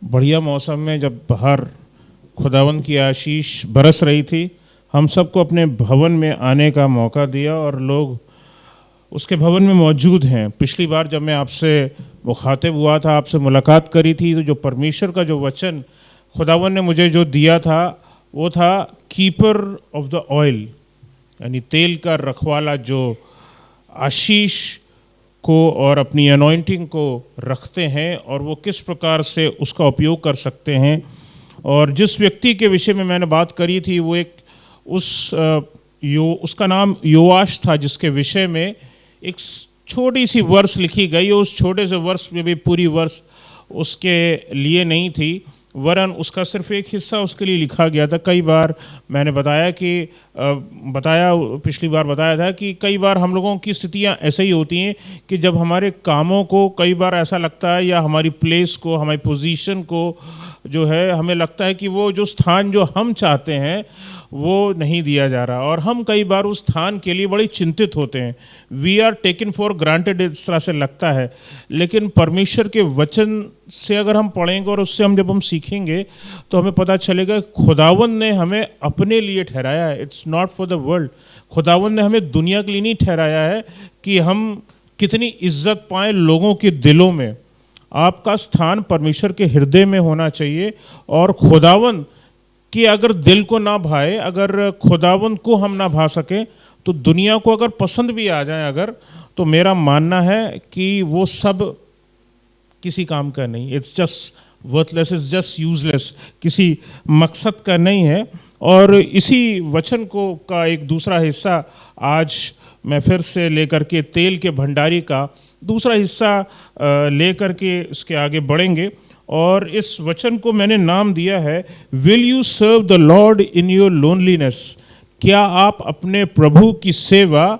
बढ़िया मौसम में जब बाहर खुदावन की आशीष बरस रही थी, हम सबको अपने भवन में आने का मौका दिया और लोग उसके भवन में मौजूद हैं। पिछली बार जब मैं आपसे मुखातिब हुआ था, आपसे मुलाकात करी थी, तो जो परमेश्वर का जो वचन खुदावन ने मुझे जो दिया था वो था कीपर ऑफ द ऑयल, यानी तेल का रखवाला जो आशीष को और अपनी अनॉइंटिंग को रखते हैं और वो किस प्रकार से उसका उपयोग कर सकते हैं। और जिस व्यक्ति के विषय में मैंने बात करी थी वो एक उसका नाम योआश था, जिसके विषय में एक छोटी सी वर्स लिखी गई। उस छोटे से वर्स में भी पूरी वर्स उसके लिए नहीं थी, वरन उसका सिर्फ एक हिस्सा उसके लिए लिखा गया था। कई बार मैंने पिछली बार बताया था कि कई बार हम लोगों की स्थितियां ऐसे ही होती हैं कि जब हमारे कामों को कई बार ऐसा लगता है, या हमारी प्लेस को, हमारी पोजीशन को जो है, हमें लगता है कि वो जो स्थान जो हम चाहते हैं वो नहीं दिया जा रहा, और हम कई बार उस स्थान के लिए बड़ी चिंतित होते हैं। We are taken for granted, इस तरह से लगता है। लेकिन परमेश्वर के वचन से अगर हम पढ़ेंगे और उससे जब हम सीखेंगे तो हमें पता चलेगा खुदावन ने हमें अपने लिए ठहराया है। It's not for the world. खुदावन ने हमें दुनिया के लिए नहीं ठहराया है कि हम कितनी इज्जत पाएं लोगों के दिलों में। आपका स्थान परमेश्वर के हृदय में होना चाहिए, और खुदावन कि अगर दिल को ना भाए, अगर खुदावन को हम ना भा सकें, तो दुनिया को अगर पसंद भी आ जाए अगर, तो मेरा मानना है कि वो सब किसी काम का नहीं। It's just worthless, it's just useless, किसी मकसद का नहीं है। और इसी वचन को का एक दूसरा हिस्सा आज मैं फिर से लेकर के तेल के भंडारी का दूसरा हिस्सा लेकर के इसके आगे बढ़ेंगे। और इस वचन को मैंने नाम दिया है, will you serve the Lord in your loneliness. क्या आप अपने प्रभु की सेवा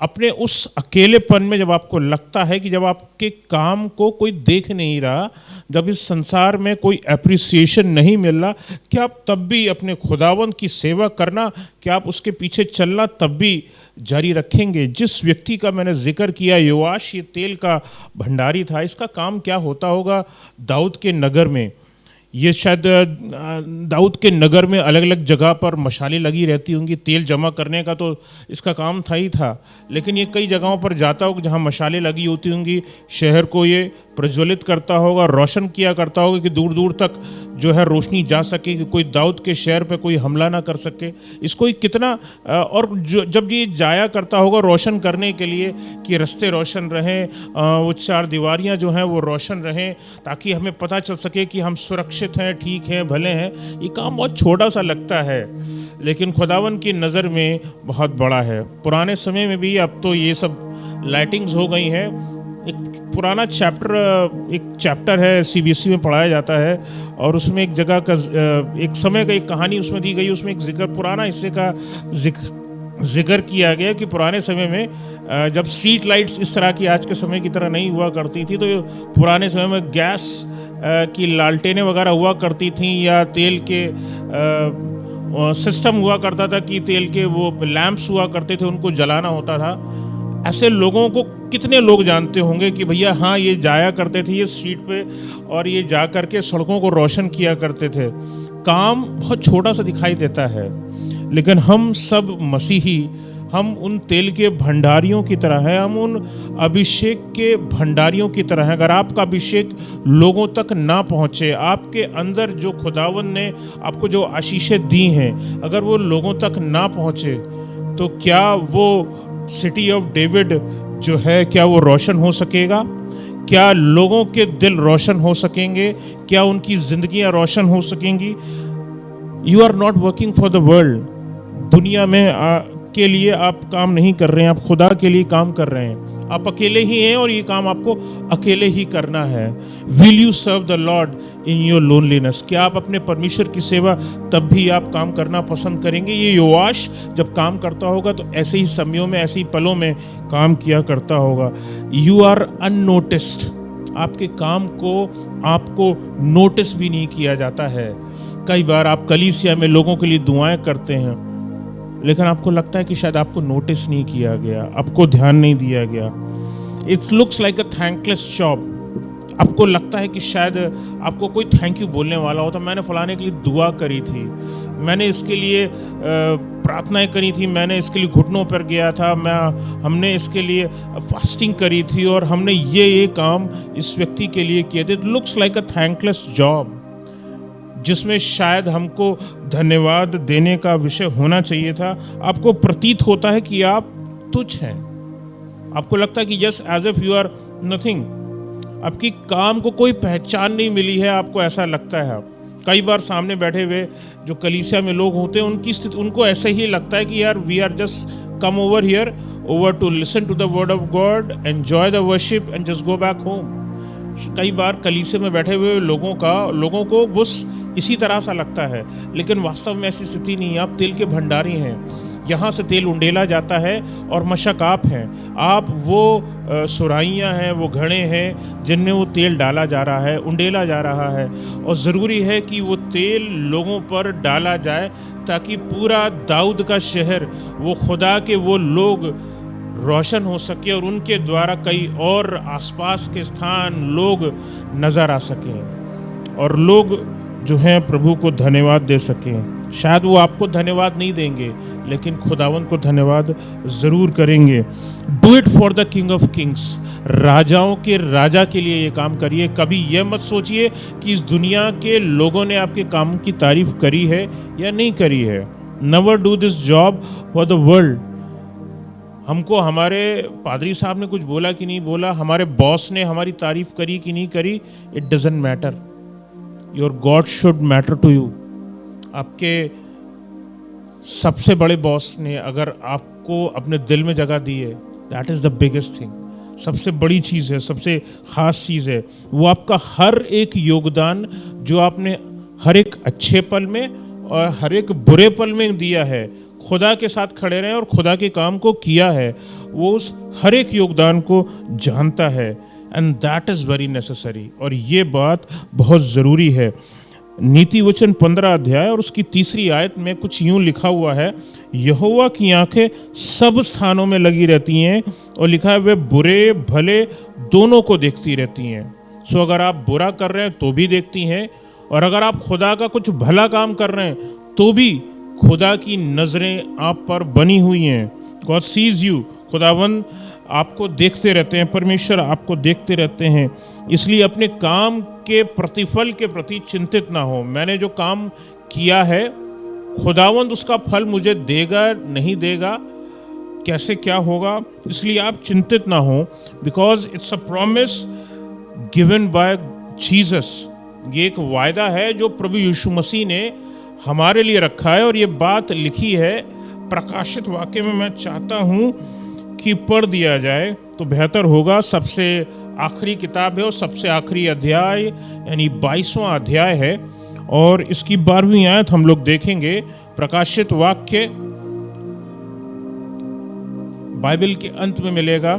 अपने उस अकेलेपन में, जब आपको लगता है कि जब आपके काम को कोई देख नहीं रहा, जब इस संसार में कोई एप्रिसिएशन नहीं मिल रहा, क्या आप तब भी अपने खुदावंत की सेवा करना, क्या आप उसके पीछे चलना तब भी जारी रखेंगे? जिस व्यक्ति का मैंने जिक्र किया, योआश, ये तेल का भंडारी था। इसका काम क्या होता होगा दाऊद के नगर में? ये शायद दाऊद के नगर में अलग अलग जगह पर मशालें लगी रहती होंगी। तेल जमा करने का तो इसका काम था ही था, लेकिन ये कई जगहों पर जाता होगा जहाँ मशालें लगी होती होंगी। शहर को ये प्रज्वलित करता होगा, रोशन किया करता होगा कि दूर दूर तक जो है रोशनी जा सके, कि कोई दाऊद के शहर पे कोई हमला ना कर सके। इसको कितना और जब ये जाया करता होगा रोशन करने के लिए कि रास्ते रोशन रहें, वो चार दीवारियाँ जो हैं वो रोशन रहें, ताकि हमें पता चल सके कि हम सुरक्षित हैं, ठीक हैं, भले हैं। ये काम बहुत छोटा सा लगता है, लेकिन खुदावन की नज़र में बहुत बड़ा है। पुराने समय में भी, अब तो ये सब लाइटिंग्स हो गई हैं। एक पुराना चैप्टर है, सीबीएसई में पढ़ाया जाता है, और उसमें एक जगह का एक समय का एक कहानी उसमें दी गई। उसमें एक जिक्र, पुराना हिस्से का जिक्र किया गया कि पुराने समय में जब स्ट्रीट लाइट्स इस तरह की आज के समय की तरह नहीं हुआ करती थी, तो पुराने समय में गैस की लालटेनें वगैरह हुआ करती थीं, या तेल के सिस्टम हुआ करता था कि तेल के वो लैंप्स हुआ करते थे, उनको जलाना होता था। ऐसे लोगों को कितने लोग जानते होंगे कि भैया हाँ, ये जाया करते थे ये स्ट्रीट पे, और ये जा कर के सड़कों को रोशन किया करते थे। काम बहुत छोटा सा दिखाई देता है, लेकिन हम सब मसीही, हम उन तेल के भंडारियों की तरह हैं, हम उन अभिषेक के भंडारियों की तरह हैं। अगर आपका अभिषेक लोगों तक ना पहुँचे, आपके अंदर जो खुदावन ने आपको जो आशीषें दी हैं, अगर वो लोगों तक ना पहुँचे, तो क्या वो सिटी ऑफ डेविड जो है, क्या वो रोशन हो सकेगा? क्या लोगों के दिल रोशन हो सकेंगे? क्या उनकी जिंदगियां रोशन हो सकेंगी? You are not working for the world. दुनिया में के लिए आप काम नहीं कर रहे हैं, आप खुदा के लिए काम कर रहे हैं। आप अकेले ही हैं और ये काम आपको अकेले ही करना है। Will you serve the Lord in your loneliness. क्या आप अपने परमेश्वर की सेवा तब भी आप काम करना पसंद करेंगे? ये योआश जब काम करता होगा तो ऐसे ही समयों में, ऐसे ही पलों में काम किया करता होगा। You are unnoticed. आपके काम को आपको नोटिस भी नहीं किया जाता है। कई बार आप कलीसिया में लोगों के लिए दुआएं करते हैं, लेकिन आपको लगता है कि शायद आपको नोटिस नहीं किया गया, आपको ध्यान नहीं दिया गया। It looks like a thankless job. आपको लगता है कि शायद आपको कोई थैंक यू बोलने वाला हो, तो मैंने फलाने के लिए दुआ करी थी, मैंने इसके लिए प्रार्थनाएं करी थी, मैंने इसके लिए घुटनों पर गया था, हमने इसके लिए फास्टिंग करी थी और हमने ये काम इस व्यक्ति के लिए किए थे। It looks like a thankless job, जिसमें शायद हमको धन्यवाद देने का विषय होना चाहिए था। आपको प्रतीत होता है कि आप तुच्छ हैं, आपको लगता है कि just as if you are nothing, आपकी काम को कोई पहचान नहीं मिली है, आपको ऐसा लगता है। कई बार सामने बैठे हुए जो कलीसिया में लोग होते हैं, उनकी स्थिति, उनको ऐसा ही लगता है कि यार we are just come over here over to listen to the word of God, enjoy the worship and just go back home. कई बार कलीसिया में बैठे हुए लोगों को बस इसी तरह सा लगता है, लेकिन वास्तव में ऐसी स्थिति नहीं है। आप तेल के भंडारी हैं, यहाँ से तेल उंडेला जाता है और मशक आप हैं, आप वो सुराइयाँ हैं, वो घड़े हैं जिनमें वो तेल डाला जा रहा है, उंडेला जा रहा है। और ज़रूरी है कि वो तेल लोगों पर डाला जाए ताकि पूरा दाऊद का शहर, वो खुदा के वो लोग रोशन हो सके और उनके द्वारा कई और आसपास के स्थान लोग नज़र आ सकें और लोग जो हैं प्रभु को धन्यवाद दे सकें। शायद वो आपको धन्यवाद नहीं देंगे, लेकिन खुदावंद को धन्यवाद ज़रूर करेंगे। Do it for the king of Kings, राजाओं के राजा के लिए ये काम करिए। कभी यह मत सोचिए कि इस दुनिया के लोगों ने आपके काम की तारीफ करी है या नहीं करी है। Never do this job for the world. हमको हमारे पादरी साहब ने कुछ बोला कि नहीं बोला, हमारे बॉस ने हमारी तारीफ करी कि नहीं करी, it doesn't matter. Your God should matter to you. आपके सबसे बड़े बॉस ने अगर आपको अपने दिल में जगह दी है, that is the biggest thing. सबसे बड़ी चीज़ है, सबसे ख़ास चीज़ है वो आपका हर एक योगदान जो आपने हर एक अच्छे पल में और हर एक बुरे पल में दिया है, खुदा के साथ खड़े रहें और खुदा के काम को किया है, वो उस हर एक योगदान को जानता है। And that is very necessary, और ये बात बहुत ज़रूरी है। नीति वचन 15 अध्याय और उसकी 3 आयत में कुछ यूं लिखा हुआ है, यहोवा की आंखें सब स्थानों में लगी रहती हैं, और लिखा है वे बुरे भले दोनों को देखती रहती हैं। सो अगर आप बुरा कर रहे हैं तो भी देखती हैं, और अगर आप खुदा का कुछ भला काम कर रहे हैं तो भी खुदा की नज़रें आप पर बनी हुई हैं। गॉड सीज यू, खुदावंद आपको देखते रहते हैं, परमेश्वर आपको देखते रहते हैं। इसलिए अपने काम के प्रतिफल के प्रति चिंतित ना हो। मैंने जो काम किया है, खुदावंद उसका फल मुझे देगा नहीं देगा, कैसे क्या होगा, इसलिए आप चिंतित ना हो। Because it's a promise given by Jesus. ये एक वायदा है जो प्रभु यीशु मसीह ने हमारे लिए रखा है, और ये बात लिखी है प्रकाशित वाक्य में। मैं चाहता हूँ कि पढ़ दिया जाए तो बेहतर होगा। सबसे आखिरी किताब है और सबसे आखिरी अध्याय यानी 22वां अध्याय है, और इसकी 12वीं आयत हम लोग देखेंगे। प्रकाशित वाक्य बाइबल के अंत में मिलेगा,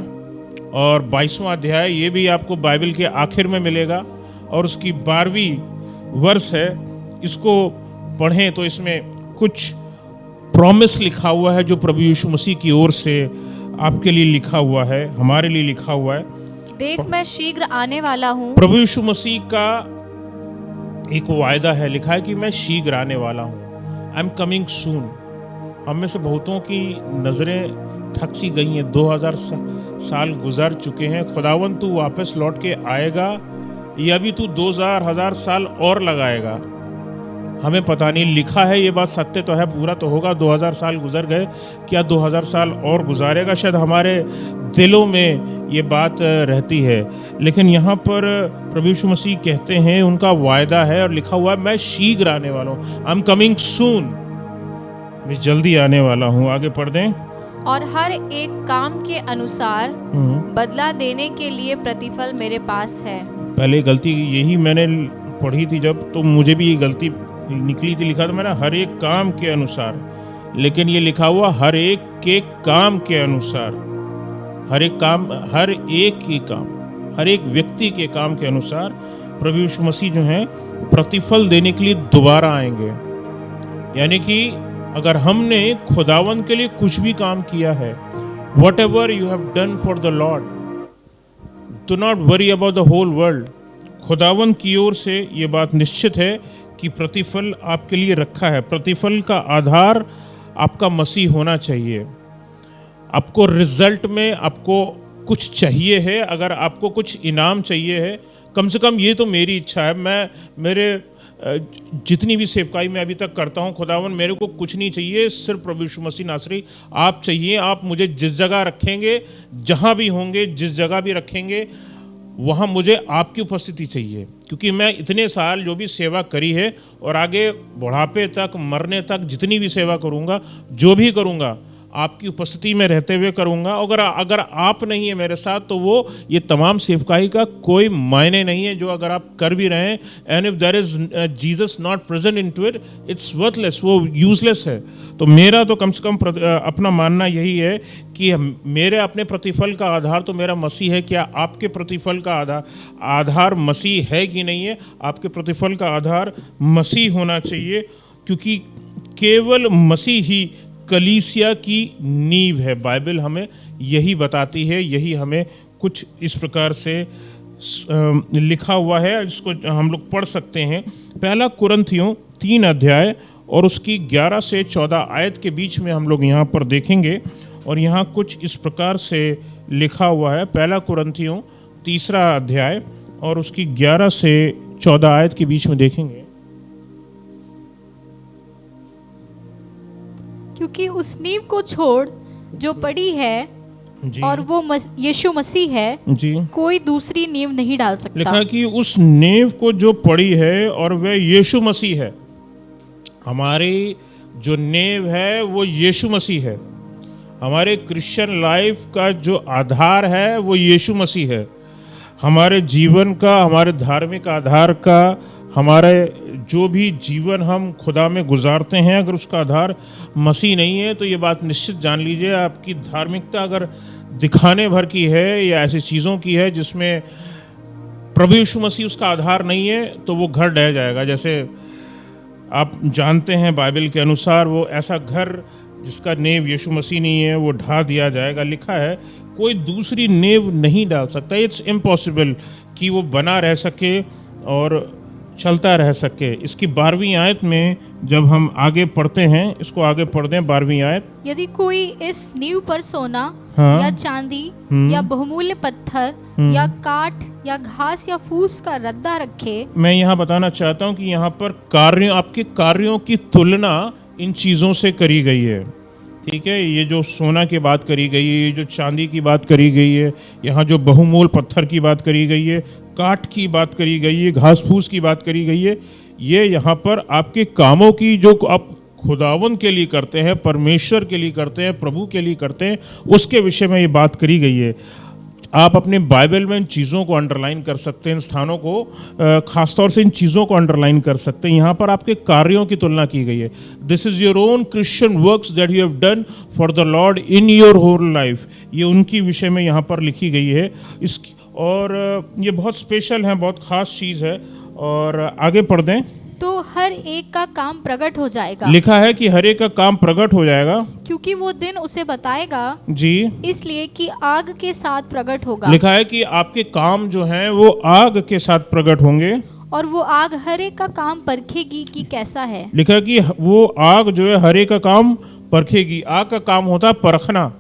और 22वां अध्याय ये भी आपको बाइबल के आखिर में मिलेगा, और उसकी 12वीं वर्ष है। इसको पढ़ें तो इसमें कुछ प्रॉमिस लिखा हुआ है जो प्रभु यीशु मसीह की ओर से आपके लिए लिखा हुआ है, हमारे लिए लिखा हुआ है। देख मैं शीघ्र आने वाला हूँ। प्रभु यीशु मसीह का एक वायदा है, लिखा है कि मैं शीघ्र आने वाला हूँ। I am coming soon. हम में से बहुतों की नज़रें थक सी गई हैं। 2000 साल गुजर चुके हैं। खुदावंद तू वापस लौट के आएगा या भी तू 2000 साल और लगाएगा, हमें पता नहीं। लिखा है, ये बात सत्य तो है, पूरा तो होगा। 2000 साल गुजर गए, क्या 2000 साल और गुजारेगा? शायद हमारे दिलों में ये बात रहती है, लेकिन यहाँ पर प्रभु यीशु मसीह कहते हैं, उनका वायदा है और लिखा हुआ है मैं शीघ्र आने वाला हूँ। आई एम कमिंग सून, मैं जल्दी आने वाला हूँ। आगे पढ़ दें। और हर एक काम के अनुसार बदला देने के लिए प्रतिफल मेरे पास है। पहले गलती यही मैंने पढ़ी थी जब, तो मुझे भी ये गलती निकली थी। लिखा था मैंने हर एक काम के अनुसार, लेकिन ये लिखा हुआ हर एक के काम के अनुसार। हर एक काम, हर एक ही काम, हर एक व्यक्ति के काम के अनुसार प्रभु यीशु मसीह जो हैं प्रतिफल देने के लिए दोबारा आएंगे। यानी कि अगर हमने खुदावंद के लिए कुछ भी काम किया है, whatever you have done for the Lord, do not worry about the whole world. खुदावंद की ओर से ये बात निश्चित है कि प्रतिफल आपके लिए रखा है। प्रतिफल का आधार आपका मसीह होना चाहिए। आपको रिजल्ट में आपको कुछ चाहिए है, अगर आपको कुछ इनाम चाहिए है, कम से कम ये तो मेरी इच्छा है। मैं मेरे जितनी भी सेवकाई मैं अभी तक करता हूँ, खुदावन मेरे को कुछ नहीं चाहिए, सिर्फ प्रभु यीशु मसीह नासरी आप चाहिए। आप मुझे जिस जगह रखेंगे, जहाँ भी होंगे, जिस जगह भी रखेंगे, वहाँ मुझे आपकी उपस्थिति चाहिए। क्योंकि मैं इतने साल जो भी सेवा करी है और आगे बुढ़ापे तक, मरने तक जितनी भी सेवा करूँगा, जो भी करूँगा, आपकी उपस्थिति में रहते हुए करूँगा। अगर आप नहीं है मेरे साथ, तो वो ये तमाम सेवकाई का कोई मायने नहीं है जो अगर आप कर भी रहे हैं। And if there is Jesus not present into it, it's worthless, वो यूजलेस है। तो मेरा तो कम से कम अपना मानना यही है कि मेरे अपने प्रतिफल का आधार तो मेरा मसीह है। क्या आपके प्रतिफल का आधार मसीह है कि नहीं है? आपके प्रतिफल का आधार मसीह होना चाहिए, क्योंकि केवल मसीह ही कलीसिया की नींव है। बाइबल हमें यही बताती है, यही हमें कुछ इस प्रकार से लिखा हुआ है, जिसको हम लोग पढ़ सकते हैं। पहला कुरिन्थियों 3 अध्याय और उसकी 11 से 14 आयत के बीच में हम लोग यहाँ पर देखेंगे, और यहाँ कुछ इस प्रकार से लिखा हुआ है। पहला कुरिन्थियों 3 अध्याय और उसकी 11 से 14 आयत के बीच में देखेंगे। क्योंकि उस नींव को छोड़ जो पड़ी है जी, और वो यीशु मसीह है जी, कोई दूसरी नींव नहीं डाल सकता। लिखा कि उस नींव को जो पड़ी है और वह यीशु मसीह है। हमारी जो नींव है वो यीशु मसीह है। हमारे क्रिश्चियन लाइफ का जो आधार है वो यीशु मसीह है। हमारे जीवन का, हमारे धार्मिक आधार का, हमारे जो भी जीवन हम खुदा में गुजारते हैं, अगर उसका आधार मसीह नहीं है, तो ये बात निश्चित जान लीजिए, आपकी धार्मिकता अगर दिखाने भर की है या ऐसी चीज़ों की है जिसमें प्रभु यीशु मसीह उसका आधार नहीं है, तो वो घर ढह जाएगा। जैसे आप जानते हैं बाइबल के अनुसार, वो ऐसा घर जिसका नींव यीशु मसीह नहीं है, वो ढा दिया जाएगा। लिखा है कोई दूसरी नींव नहीं डाल सकता। इट्स इम्पॉसिबल कि वो बना रह सके और चलता रह सके। इसकी 12वीं आयत में जब हम आगे पढ़ते हैं, इसको आगे पढ़ते हैं 12वीं आयत। यदि कोई इस नींव पर सोना या चांदी या बहुमूल्य पत्थर या काठ या घास या फूस का रद्दा रखे। मैं यहाँ बताना चाहता हूँ कि यहाँ पर आपके कार्यों की तुलना इन चीज़ों से करी गई है। ठीक है, ये जो सोना की बात करी गई है, ये जो चांदी की बात करी गई है, यहाँ जो बहुमूल पत्थर की बात करी गई है, काठ की बात करी गई है, घास फूस की बात करी गई है, ये यहाँ पर आपके कामों की जो आप खुदावन के लिए करते हैं, परमेश्वर के लिए करते हैं, प्रभु के लिए करते हैं, उसके विषय में ये बात करी गई है। आप अपने बाइबल में इन चीज़ों को अंडरलाइन कर सकते हैं, इन स्थानों को खासतौर से इन चीज़ों को अंडरलाइन कर सकते हैं। यहाँ पर आपके कार्यों की तुलना की गई है। This is your own Christian works that you have done for the Lord in your whole life. ये उनकी विषय में यहाँ पर लिखी गई है। और ये बहुत स्पेशल है, बहुत ख़ास चीज़ है। और आगे पढ़ दें तो हर एक का काम प्रकट हो जाएगा। लिखा है कि हर एक का काम प्रकट हो जाएगा, क्योंकि वो दिन उसे बताएगा जी, इसलिए कि आग के साथ प्रकट होगा। लिखा है कि आपके काम जो हैं वो आग के साथ प्रकट होंगे, और वो आग हर एक का काम परखेगी कि कैसा है। लिखा है कि वो आग जो है हर एक का काम परखेगी। आग का काम होता है परखना।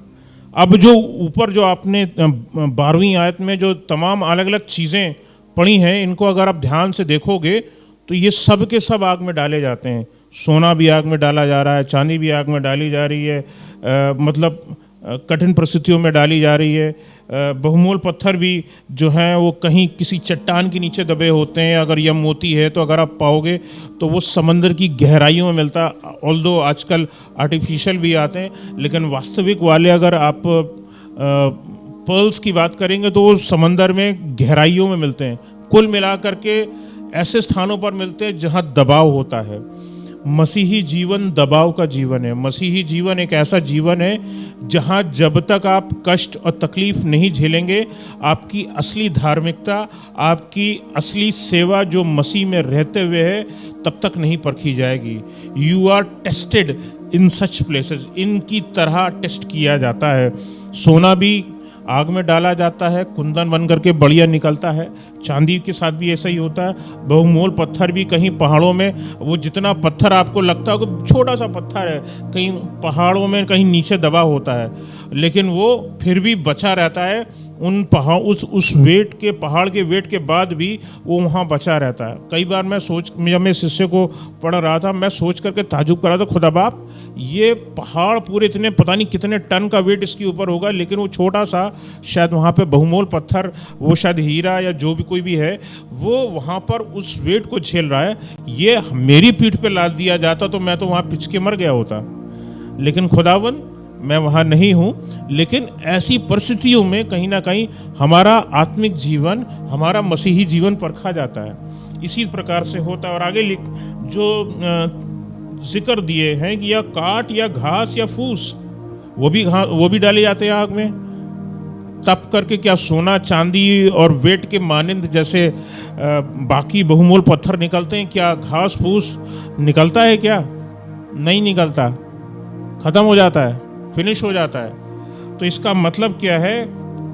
अब जो ऊपर जो आपने 12वीं आयत में जो तमाम अलग अलग चीज़ें पढ़ी हैं, इनको अगर आप ध्यान से देखोगे तो ये सब के सब आग में डाले जाते हैं। सोना भी आग में डाला जा रहा है, चांदी भी आग में डाली जा रही है, मतलब कठिन परिस्थितियों में डाली जा रही है। बहुमूल पत्थर भी जो हैं वो कहीं किसी चट्टान के नीचे दबे होते हैं। अगर यह मोती है तो अगर आप पाओगे तो वो समंदर की गहराइयों में मिलता है। ऑल्दो आजकल आर्टिफिशियल भी आते हैं, लेकिन वास्तविक वाले अगर आप पर्ल्स की बात करेंगे तो वो समंदर में गहराइयों में मिलते हैं। कुल मिलाकर के ऐसे स्थानों पर मिलते हैं जहाँ दबाव होता है। मसीही जीवन दबाव का जीवन है। मसीही जीवन एक ऐसा जीवन है जहाँ जब तक आप कष्ट और तकलीफ नहीं झेलेंगे, आपकी असली धार्मिकता, आपकी असली सेवा जो मसीह में रहते हुए है, तब तक नहीं परखी जाएगी। You are tested in such places. इनकी तरह टेस्ट किया जाता है। सोना भी आग में डाला जाता है, कुंदन बन करके बढ़िया निकलता है। चांदी के साथ भी ऐसा ही होता है। बहुमूल्य पत्थर भी कहीं पहाड़ों में, वो जितना पत्थर आपको लगता है कि छोटा सा पत्थर है, कहीं पहाड़ों में कहीं नीचे दबा होता है, लेकिन वो फिर भी बचा रहता है। उन पहाड़ उस वेट के, पहाड़ के वेट के बाद भी वो वहाँ बचा रहता है। कई बार जब मैं शिष्य को पढ़ रहा था, मैं सोच करके ताजुब कर रहा था, खुदा बाप ये पहाड़ पूरे इतने पता नहीं कितने टन का वेट इसके ऊपर होगा, लेकिन वो छोटा सा शायद वहाँ पे बहुमूल्य पत्थर, वो शायद हीरा या जो भी कोई भी है, वो वहाँ पर उस वेट को झेल रहा है। ये मेरी पीठ पे लाद दिया जाता तो मैं तो वहाँ पिच के मर गया होता, लेकिन खुदावन मैं वहाँ नहीं हूँ। लेकिन ऐसी परिस्थितियों में कहीं ना कहीं हमारा आत्मिक जीवन, हमारा मसीही जीवन परखा जाता है। इसी प्रकार से होता है। और आगे जो जिक्र दिए हैं कि या काट या घास या फूस, वो भी डाले जाते हैं आग में तप करके। क्या सोना चांदी और वेट के मानंद जैसे बाकी बहुमूल्य पत्थर निकलते हैं, क्या घास फूस निकलता है? क्या नहीं निकलता, खत्म हो जाता है, फिनिश हो जाता है। तो इसका मतलब क्या है?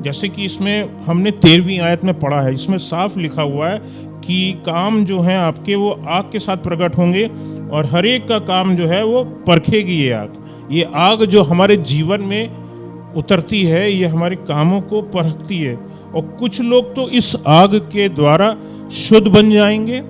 जैसे कि इसमें हमने 13वीं आयत में पढ़ा है, इसमें साफ लिखा हुआ है कि काम जो है आपके वो आग के साथ प्रकट होंगे और हर एक का काम जो है वो परखेगी ये आग। ये आग जो हमारे जीवन में उतरती है, ये हमारे कामों को परखती है। और कुछ लोग तो इस आग के द्वारा शुद्ध बन जाएंगे।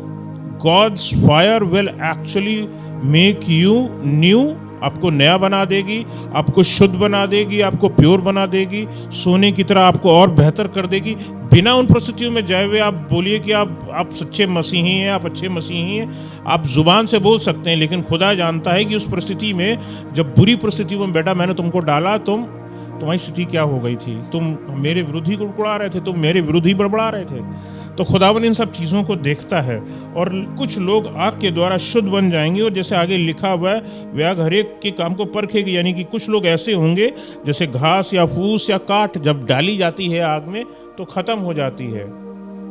God's fire will actually make you new, आपको नया बना देगी, आपको शुद्ध बना देगी, आपको प्योर बना देगी, सोने की तरह आपको और बेहतर कर देगी। बिना उन परिस्थितियों में जाए हुए आप बोलिए कि आप सच्चे मसीही हैं, आप अच्छे मसीही हैं, आप जुबान से बोल सकते हैं, लेकिन खुदा जानता है कि उस परिस्थिति में, जब बुरी परिस्थिति में बेटा मैंने तुमको डाला, तुम्हारी स्थिति क्या हो गई थी? तुम मेरे विरोधी कुड़कुड़ा रहे थे, तुम मेरे विरोधी बड़बड़ा रहे थे। तो खुदावन इन सब चीज़ों को देखता है। और कुछ लोग आग के द्वारा शुद्ध बन जाएंगे, और जैसे आगे लिखा हुआ है, वे आग हर एक के काम को परखेगी। यानी कि कुछ लोग ऐसे होंगे जैसे घास या फूस या काट जब डाली जाती है आग में तो ख़त्म हो जाती है।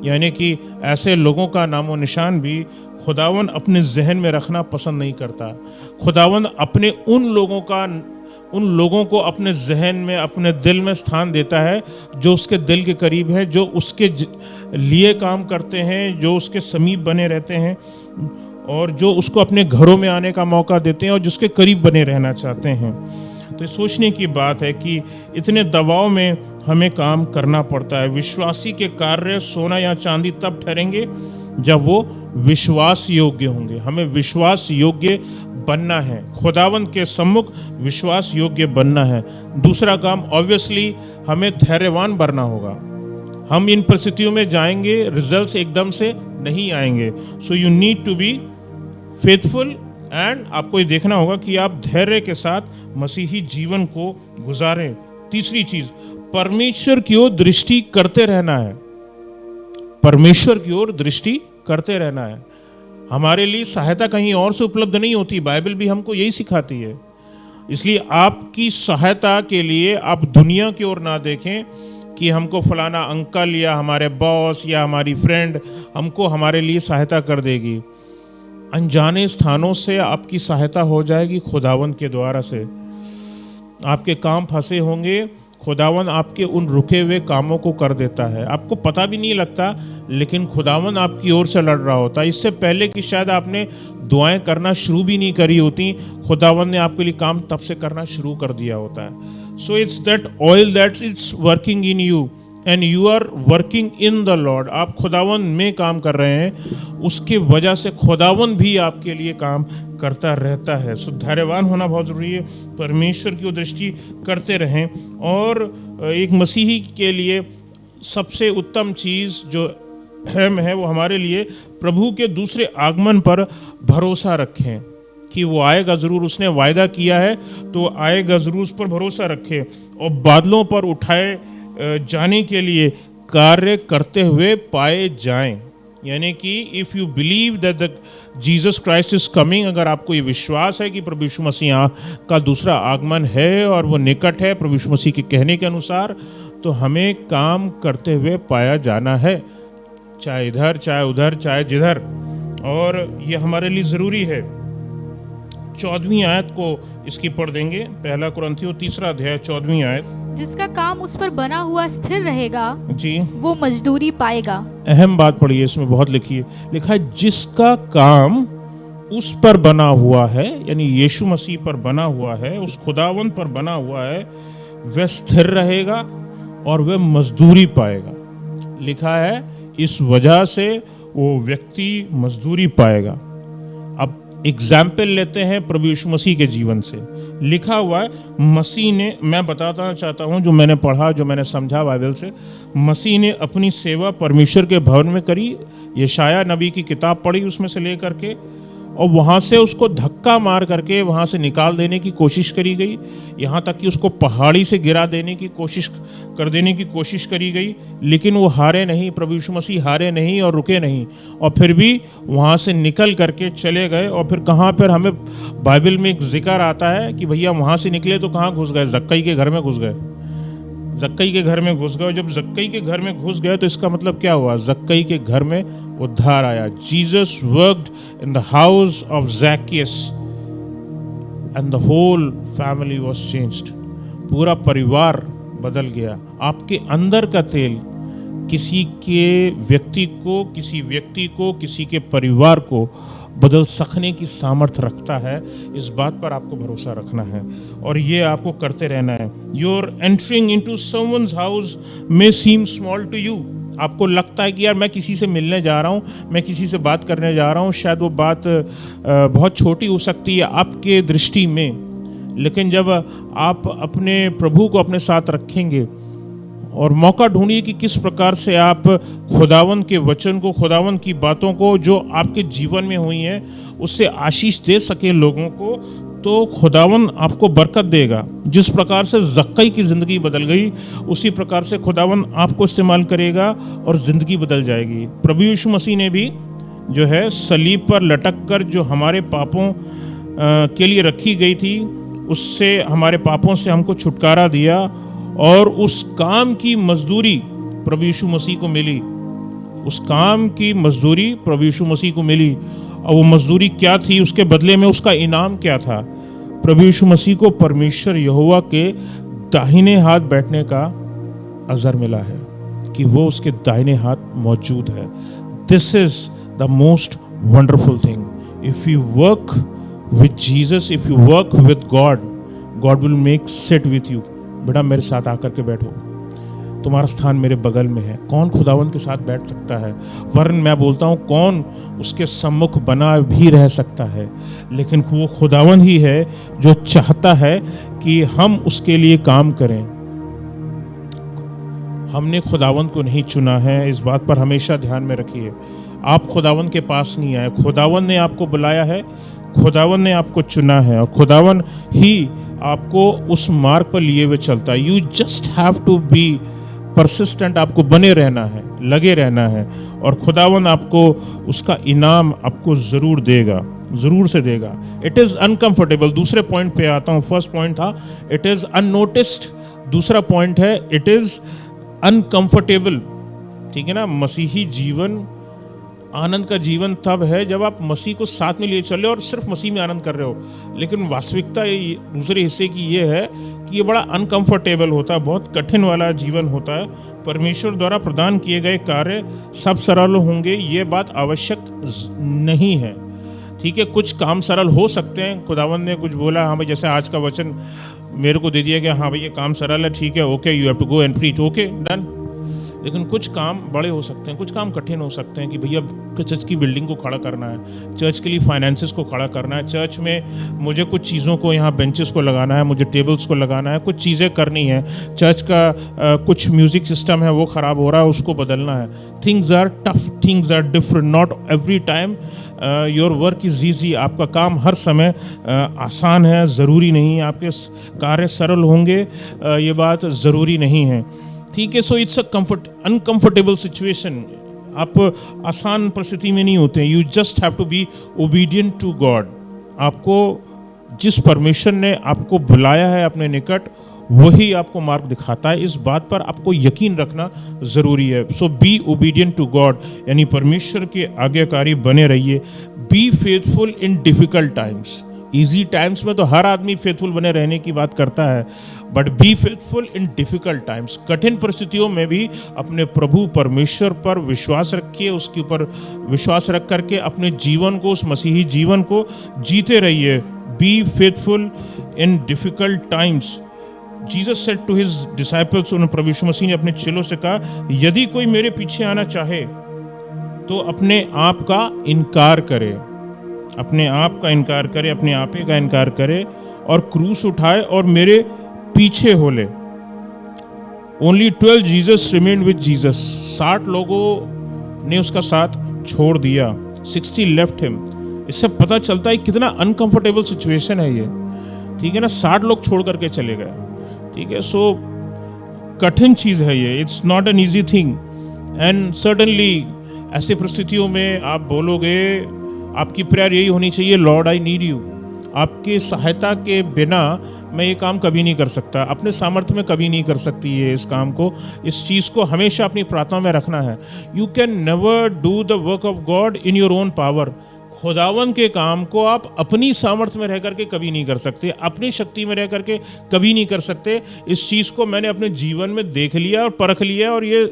यानी कि ऐसे लोगों का नामो निशान भी खुदावन अपने जहन में रखना पसंद नहीं करता। खुदावन अपने उन लोगों को अपने जहन में, अपने दिल में स्थान देता है जो उसके दिल के करीब है, जो उसके लिए काम करते हैं, जो उसके समीप बने रहते हैं, और जो उसको अपने घरों में आने का मौका देते हैं और जिसके करीब बने रहना चाहते हैं। तो सोचने की बात है कि इतने दबाव में हमें काम करना पड़ता है। विश्वासी के कार्य सोना या चांदी तब ठहरेंगे जब वो विश्वास योग्य होंगे। हमें विश्वास योग्य बनना है, खुदावंत के सम्मुख विश्वास योग्य बनना है। दूसरा काम ऑब्वियसली हमें धैर्यवान बनना होगा। हम इन परिस्थितियों में जाएंगे, रिजल्ट्स एकदम से नहीं आएंगे। So you need to be faithful, and आपको ये देखना होगा कि आप धैर्य के साथ मसीही जीवन को गुजारें। तीसरी चीज, परमेश्वर की ओर दृष्टि करते रहना है। परमेश्वर की ओर दृष्टि करते रहना है। हमारे लिए सहायता कहीं और से उपलब्ध नहीं होती, बाइबल भी हमको यही सिखाती है। इसलिए आपकी सहायता के लिए आप दुनिया की ओर ना देखें कि हमको फलाना अंकल या हमारे बॉस या हमारी फ्रेंड हमको हमारे लिए सहायता कर देगी। अनजाने स्थानों से आपकी सहायता हो जाएगी खुदावंत के द्वारा से। आपके काम फंसे होंगे, खुदावन आपके उन रुके हुए कामों को कर देता है। आपको पता भी नहीं लगता, लेकिन खुदावन आपकी ओर से लड़ रहा होता है। इससे पहले कि शायद आपने दुआएं करना शुरू भी नहीं करी होती, खुदावन ने आपके लिए काम तब से करना शुरू कर दिया होता है। So it's that oil that's it's working in you and you are working in the Lord. आप खुदावन में काम कर रहे हैं, उसके वजह से खुदावन भी आपके लिए काम करता रहता है। सो धैर्यवान होना बहुत ज़रूरी है। परमेश्वर की दृष्टि करते रहें। और एक मसीही के लिए सबसे उत्तम चीज़ जो अहम है वो हमारे लिए प्रभु के दूसरे आगमन पर भरोसा रखें कि वो आएगा ज़रूर। उसने वायदा किया है तो आएगा ज़रूर, उस पर भरोसा रखें। और बादलों पर उठाए जाने के लिए कार्य करते हुए पाए जाएं। यानी कि if you believe that the Jesus Christ is coming, अगर आपको ये विश्वास है कि प्रभु यीशु मसीह का दूसरा आगमन है और वो निकट है प्रभु यीशु मसीह के कहने के अनुसार, तो हमें काम करते हुए पाया जाना है, चाहे इधर चाहे उधर चाहे जिधर। और ये हमारे लिए ज़रूरी है। 14वीं आयत को इसकी पढ़ देंगे, 1 कुरिन्थियों 3 अध्याय 14वीं आयत। जिसका काम उस पर बना हुआ स्थिर रहेगा जी, वो मजदूरी पाएगा। अहम बात पढ़ी है इसमें, बहुत लिखी है, लिखा है जिसका काम उस पर बना हुआ है, यानी यीशु मसीह पर बना हुआ है, उस खुदावंद पर बना हुआ है, वह स्थिर रहेगा और वह मजदूरी पाएगा। लिखा है इस वजह से वो व्यक्ति मजदूरी पाएगा। अब एग्जाम्पल लेते हैं प्रभु यीशु मसीह के जीवन से। लिखा हुआ है मसीह ने, मैं बताना चाहता हूं जो मैंने पढ़ा, जो मैंने समझा बाइबल से, मसीह ने अपनी सेवा परमेश्वर के भवन में करी। यशाया नबी की किताब पढ़ी उसमें से लेकर के, और वहाँ से उसको धक्का मार करके वहाँ से निकाल देने की कोशिश करी गई, यहाँ तक कि उसको पहाड़ी से गिरा देने की कोशिश करी गई, लेकिन वो हारे नहीं, प्रभु यीशु मसीह हारे नहीं और रुके नहीं, और फिर भी वहाँ से निकल करके चले गए। और फिर कहाँ पर हमें बाइबल में एक जिक्र आता है कि भैया वहाँ से निकले तो कहाँ घुस गए, जक्कई के घर में घुस गए। जक्कई के घर में घुस गए। जब जक्कई के घर में घुस गए तो इसका मतलब क्या हुआ, जक्कई के घर में उद्धार आया। Jesus worked in the house of Zacchaeus and the whole family was changed. पूरा परिवार बदल गया। आपके अंदर का तेल किसी व्यक्ति को, किसी के परिवार को बदल सकने की सामर्थ्य रखता है। इस बात पर आपको भरोसा रखना है और ये आपको करते रहना है। Your entering into someone's house may seem small to you. आपको लगता है कि यार मैं किसी से मिलने जा रहा हूँ, मैं किसी से बात करने जा रहा हूँ, शायद वो बात बहुत छोटी हो सकती है आपके दृष्टि में, लेकिन जब आप अपने प्रभु को अपने साथ रखेंगे और मौका ढूंढिए कि किस प्रकार से आप खुदावन के वचन को, खुदावन की बातों को जो आपके जीवन में हुई हैं उससे आशीष दे सके लोगों को, तो खुदावन आपको बरकत देगा। जिस प्रकार से जक्कई की ज़िंदगी बदल गई, उसी प्रकार से खुदावन आपको इस्तेमाल करेगा और ज़िंदगी बदल जाएगी। प्रभु यीशु मसीह ने भी जो है सलीब पर लटक कर जो हमारे पापों के लिए रखी गई थी, उससे, हमारे पापों से हमको छुटकारा दिया और उस काम की मजदूरी प्रभु यीशु मसीह को मिली। उस काम की मजदूरी प्रभु यीशु मसीह को मिली। और वो मजदूरी क्या थी, उसके बदले में उसका इनाम क्या था? प्रभु यीशु मसीह को परमेश्वर यहोवा के दाहिने हाथ बैठने का अजर मिला है, कि वो उसके दाहिने हाथ मौजूद है। This is the most wonderful thing. If you work with Jesus, if you work with God, God will make sit with you. बेटा मेरे साथ आकर के बैठो, तुम्हारा स्थान मेरे बगल में है। कौन खुदावन के साथ बैठ सकता है? वरन मैं बोलता हूँ कौन उसके सम्मुख बना भी रह सकता है? लेकिन वो खुदावन ही है जो चाहता है कि हम उसके लिए काम करें। हमने खुदावन को नहीं चुना है, इस बात पर हमेशा ध्यान में रखिए। आप खुदावन के पास नहीं आए, खुदावन ने आपको बुलाया है, खुदावन ने आपको चुना है और खुदावन ही आपको उस मार्ग पर लिए हुए चलता है। You just have to be persistent. आपको बने रहना है, लगे रहना है, और खुदावन आपको उसका इनाम आपको ज़रूर देगा, ज़रूर से देगा। It is uncomfortable. दूसरे पॉइंट पे आता हूँ। फर्स्ट पॉइंट था इट इज़ अननोटिस्ड, दूसरा पॉइंट है इट इज़ अनकम्फर्टेबल। ठीक है ना? मसीही जीवन, आनंद का जीवन तब है जब आप मसीह को साथ में लिए चले और सिर्फ मसीह में आनंद कर रहे हो। लेकिन वास्तविकता दूसरे हिस्से की ये है कि ये बड़ा अनकंफर्टेबल होता है, बहुत कठिन वाला जीवन होता है। परमेश्वर द्वारा प्रदान किए गए कार्य सब सरल होंगे, ये बात आवश्यक नहीं है। ठीक है, कुछ काम सरल हो सकते हैं। खुदावन ने कुछ बोला, हाँ भाई, जैसे आज का वचन मेरे को दे दिया कि हाँ भाई ये काम सरल है, ठीक है, okay, you have to go and preach, okay, done. लेकिन कुछ काम बड़े हो सकते हैं, कुछ काम कठिन हो सकते हैं कि भैया चर्च की बिल्डिंग को खड़ा करना है, चर्च के लिए फाइनेंसेस को खड़ा करना है, चर्च में मुझे कुछ चीज़ों को, यहाँ बेंचेस को लगाना है, मुझे टेबल्स को लगाना है, कुछ चीज़ें करनी है, चर्च का कुछ म्यूज़िक सिस्टम है वो ख़राब हो रहा है, उसको बदलना है। Things are tough, things are different, not every time your work is easy. आपका काम हर समय आसान है, ज़रूरी नहीं है आपके कार्य सरल होंगे, ये बात ज़रूरी नहीं है। ठीक है, so it's a uncomfortable situation. आप आसान परिस्थिति में नहीं होते हैं। You just have to be obedient to God. आपको जिस परमेश्वर ने आपको बुलाया है अपने निकट, वही आपको मार्ग दिखाता है। इस बात पर आपको यकीन रखना ज़रूरी है। सो बी ओबीडियंट टू गॉड, यानी परमेश्वर के आज्ञाकारी बने रहिए। Be faithful in difficult times. Easy times में तो हर आदमी फेथफुल बने रहने की बात करता है, but B faithful in difficult times. कठिन परिस्थितियों में भी अपने प्रभु परमेश्वर पर विश्वास रखिए, उसके ऊपर विश्वास रख करके अपने जीवन को, उस मसीही जीवन को जीते रहिए। Be faithful in difficult times. Jesus said to his disciples, उन प्रभु यीशु मसीह ने अपने चेलों से कहा, यदि कोई मेरे पीछे आना चाहे तो अपने आप का इनकार करे, अपने आप का इनकार करे, अपने आपे का इनकार करे और क्रूस उठाए और मेरे पीछे हो ले। Only 12 Jesus remained with Jesus. 60 लोगों ने उसका साथ छोड़ दिया, 60 लेफ्ट हिम। इससे पता चलता है कितना अनकंफर्टेबल सिचुएशन है ये, ठीक है ना। 60 लोग छोड़ करके चले गए, ठीक है। सो कठिन चीज है ये, it's not an easy thing. And certainly ऐसी परिस्थितियों में आप बोलोगे, आपकी प्रेयर यही होनी चाहिए, लॉर्ड आई नीड यू। आपकी सहायता के बिना मैं ये काम कभी नहीं कर सकता, अपने सामर्थ्य में कभी नहीं कर सकती है इस काम को। इस चीज़ को हमेशा अपनी प्रार्थना में रखना है। You can never do the work of God in your own power. खुदावन के काम को आप अपनी सामर्थ्य में रह करके कभी नहीं कर सकते, अपनी शक्ति में रह करके कभी नहीं कर सकते। इस चीज़ को मैंने अपने जीवन में देख लिया और परख लिया, और ये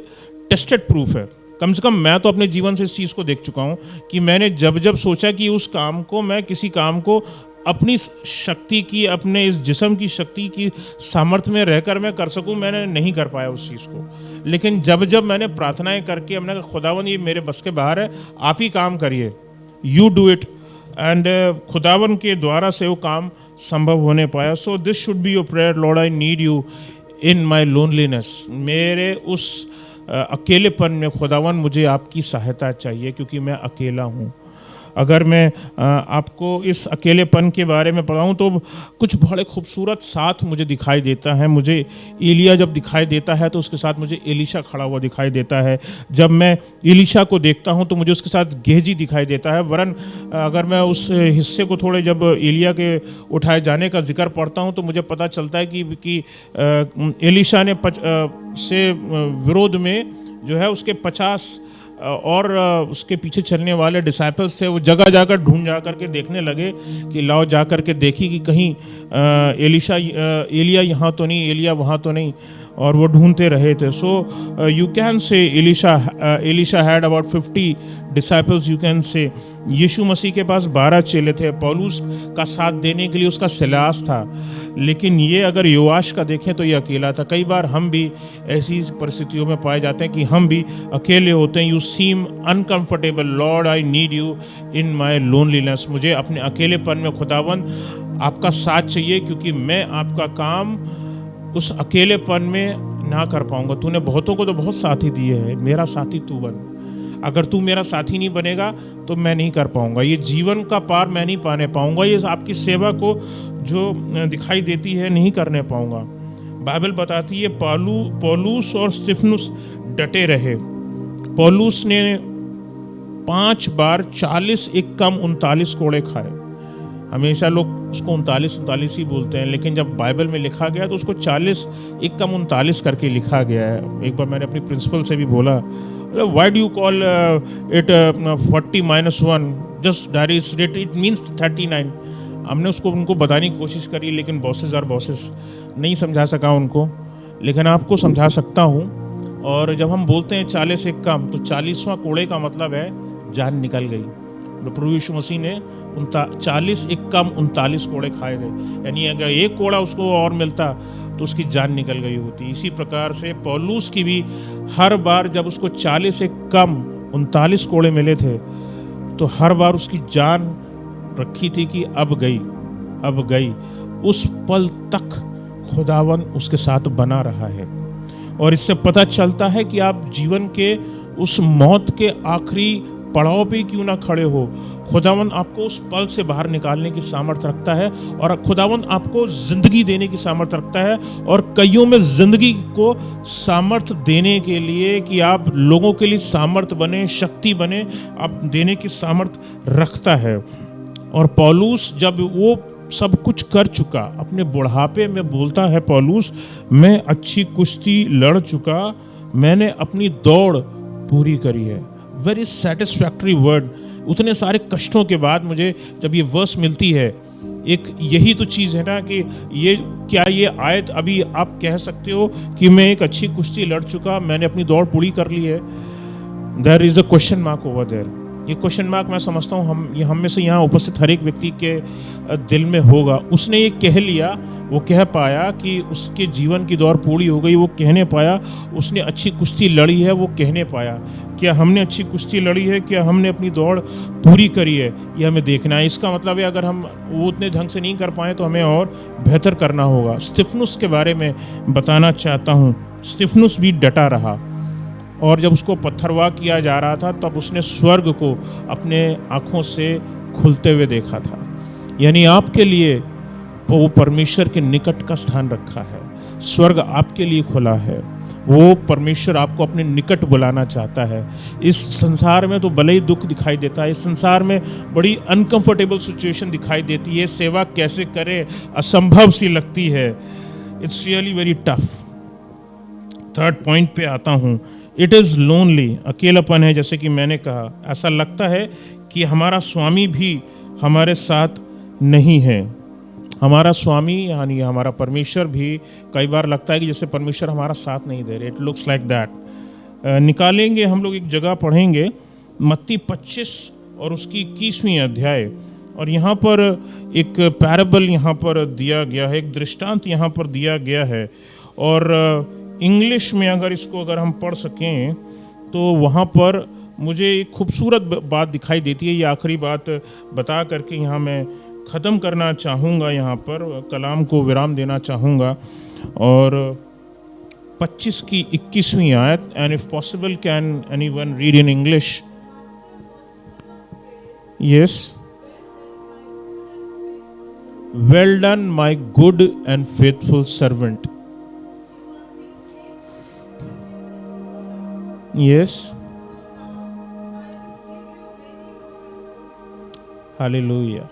टेस्टेड प्रूफ है। कम से कम मैं तो अपने जीवन से इस चीज़ को देख चुका हूँ कि मैंने जब जब सोचा कि उस काम को, मैं किसी काम को अपनी शक्ति की, अपने इस जिस्म की शक्ति की सामर्थ्य में रहकर मैं कर सकूं, मैंने नहीं कर पाया उस चीज़ को। लेकिन जब जब मैंने प्रार्थनाएं करके हमने कहा खुदावन ये मेरे बस के बाहर है, आप ही काम करिए, यू डू इट, एंड खुदावन के द्वारा से वो काम संभव होने पाया। So this should be your prayer, Lord I need you in my loneliness. मेरे उस अकेलेपन में खुदावन मुझे आपकी सहायता चाहिए, क्योंकि मैं अकेला हूँ। अगर मैं आपको इस अकेलेपन के बारे में पढ़ाऊँ तो कुछ बड़े खूबसूरत साथ मुझे दिखाई देता है। मुझे एलिया जब दिखाई देता है तो उसके साथ मुझे एलीशा खड़ा हुआ दिखाई देता है। जब मैं एलीशा को देखता हूँ तो मुझे उसके साथ गेहजी दिखाई देता है। वरन अगर मैं उस हिस्से को थोड़े, जब एलिया के उठाए जाने का जिक्र पढ़ता हूँ तो मुझे पता चलता है कि एलीशा ने से विरोध में जो है उसके 50 और उसके पीछे चलने वाले डिसाइपल्स थे, वो जगह जाकर ढूंढ जा करके देखने लगे कि लाओ जा करके देखी कि कहीं एलिया यहाँ तो नहीं, एलिया वहाँ तो नहीं, और वो ढूंढते रहे थे। So you can say Elisha had about 50 disciples. You can say Yeshu मसीह के पास 12 चेले थे। पौलुस का साथ देने के लिए उसका सिलास था, लेकिन ये अगर योआश का देखें तो ये अकेला था। कई बार हम भी ऐसी परिस्थितियों में पाए जाते हैं कि हम भी अकेले होते हैं। You seem uncomfortable, Lord I need you in my loneliness. मुझे अपने अकेलेपन में खुदावन आपका साथ चाहिए, क्योंकि मैं आपका काम उस अकेलेपन में ना कर पाऊंगा। तूने बहुतों को तो बहुत साथी दिए हैं, मेरा साथी तू बन। अगर तू मेरा साथी नहीं बनेगा तो मैं नहीं कर पाऊंगा, ये जीवन का पार मैं नहीं पाने पाऊंगा, ये आपकी सेवा को जो दिखाई देती है नहीं करने पाऊंगा। बाइबल बताती है पौलुस और स्तिफनुस डटे रहे। पौलुस ने 5 बार 40 एक कम 39 कोड़े खाए। हमेशा लोग उसको 39 ही बोलते हैं, लेकिन जब बाइबल में लिखा गया तो उसको 40 एक कम 39 करके लिखा गया है। एक बार मैंने अपनी प्रिंसिपल से भी बोला, why do you call it 40-1, just that is it means 39। हमने उनको बताने की कोशिश करी, लेकिन बॉसेस नहीं समझा सका उनको, लेकिन आपको समझा सकता हूँ। और जब हम बोलते हैं 40 एक कम, तो 40वां कोड़े का मतलब है जान निकल गई। प्रभु यीशु मसीह ने 40 एक कम 39 कोड़े खाए थे, यानी अगर एक कोड़ा उसको और मिलता तो उसकी जान निकल गई होती। इसी प्रकार से पौलुस की भी हर बार जब उसको 40 एक कम 39 कोड़े मिले थे तो हर बार उसकी जान रखी थी कि अब गई। उस पल तक खुदावन उसके साथ बना रहा है। और इससे पता चलता है कि आप जीवन के उस मौत के आखिरी पड़ाव पे क्यों ना खड़े हो, खुदावन आपको उस पल से बाहर निकालने की सामर्थ्य रखता है, और खुदावन आपको जिंदगी देने की सामर्थ्य रखता है। और कईयों में जिंदगी को सामर्थ्य देने के लिए कि आप लोगों के लिए सामर्थ्य बने, शक्ति बने, आप देने की सामर्थ्य रखता है। और पौलुस जब वो सब कुछ कर चुका, अपने बुढ़ापे में बोलता है पौलुस, मैं अच्छी कुश्ती लड़ चुका, मैंने अपनी दौड़ पूरी करी है। Very satisfactory word. उतने सारे कष्टों के बाद मुझे जब ये वर्स मिलती है एक यही तो चीज़ है ना कि ये आयत अभी आप कह सकते हो कि मैं एक अच्छी कुश्ती लड़ चुका, मैंने अपनी दौड़ पूरी कर ली है? There is a question mark over there. ये क्वेश्चन मार्क मैं समझता हूँ हम में से यहाँ उपस्थित हर एक व्यक्ति के दिल में होगा। उसने ये कह लिया, वो कह पाया कि उसके जीवन की दौड़ पूरी हो गई, वो कहने पाया उसने अच्छी कुश्ती लड़ी है, वो कहने पाया। क्या हमने अच्छी कुश्ती लड़ी है? क्या हमने अपनी दौड़ पूरी करी है? ये हमें देखना है। इसका मतलब है अगर हम वो उतने ढंग से नहीं कर पाए तो हमें और बेहतर करना होगा। स्तिफनुस के बारे में बताना चाहता हूँ। स्तिफनुस भी डटा रहा और जब उसको पत्थरवाह किया जा रहा था तब उसने स्वर्ग को अपने आँखों से खुलते हुए देखा था। यानी आपके लिए वो परमेश्वर के निकट का स्थान रखा है, स्वर्ग आपके लिए खुला है, वो परमेश्वर आपको अपने निकट बुलाना चाहता है। इस संसार में तो भले ही दुख दिखाई देता है, इस संसार में बड़ी अनकंफर्टेबल सिचुएशन दिखाई देती है, सेवा कैसे करें असंभव सी लगती है। It's really very tough. Third point पे आता हूँ, इट इज़ लोनली, अकेलापन है। जैसे कि मैंने कहा, ऐसा लगता है कि हमारा स्वामी भी हमारे साथ नहीं है। हमारा स्वामी यानी हमारा परमेश्वर भी कई बार लगता है कि जैसे परमेश्वर हमारा साथ नहीं दे रहे। It looks like that. निकालेंगे हम लोग एक जगह पढ़ेंगे, मत्ती 25 और उसकी 21वीं अध्याय, और यहाँ पर एक पैराबल यहाँ पर दिया गया है, एक दृष्टांत यहाँ पर दिया गया है। और इंग्लिश में अगर हम पढ़ सकें तो वहाँ पर मुझे एक खूबसूरत बात दिखाई देती है। ये आखिरी बात बता करके यहाँ मैं ख़त्म करना चाहूँगा, यहाँ पर कलाम को विराम देना चाहूँगा। और 25 की 21वीं आयत, and if possible can anyone read in English? Yes. Well done my good and faithful servant. Yes. Hallelujah,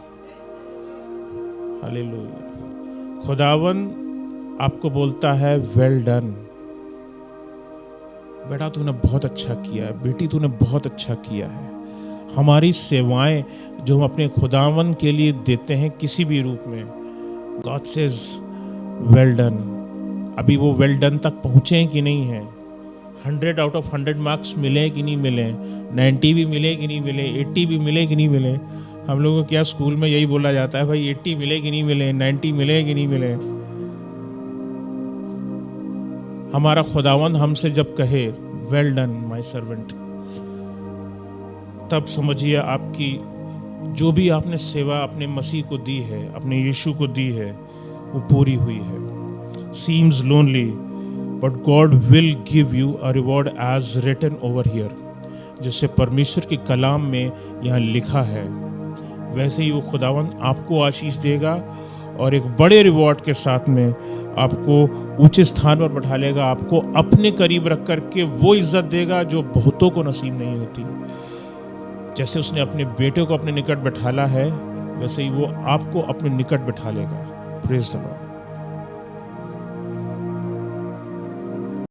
hallelujah. खुदावन आपको बोलता है वेल डन, बेटा तूने बहुत अच्छा किया है, बेटी तूने बहुत अच्छा किया है। हमारी सेवाएं जो हम अपने खुदावन के लिए देते हैं किसी भी रूप में, गॉड सेज वेल डन। अभी वो वेल डन तक पहुँचे कि नहीं है? 100 आउट ऑफ 100 मार्क्स मिले कि नहीं मिले? 90 भी मिले कि नहीं मिले? 80 भी मिले कि नहीं मिले? हम लोगों को क्या स्कूल में यही बोला जाता है, भाई 80 मिले कि नहीं मिले, 90 मिले कि नहीं मिले? हमारा खुदावंद हमसे जब कहे वेल डन माय सर्वेंट, तब समझिए आपकी जो भी आपने सेवा अपने मसीह को दी है, अपने यीशु को दी है, वो पूरी हुई है। Seems lonely but God will give you a reward as written over here. जिससे परमेश्वर के कलाम में यहाँ लिखा है, वैसे ही वो खुदावंद आपको आशीष देगा और एक बड़े रिवॉर्ड के साथ में आपको ऊंचे स्थान पर बैठा लेगा, आपको अपने करीब रख करके वो इज्जत देगा जो बहुतों को नसीब नहीं होती। जैसे उसने अपने बेटे को अपने निकट बैठाला है, वैसे ही वो आपको अपने निकट बैठा लेगा। Praise the Lord.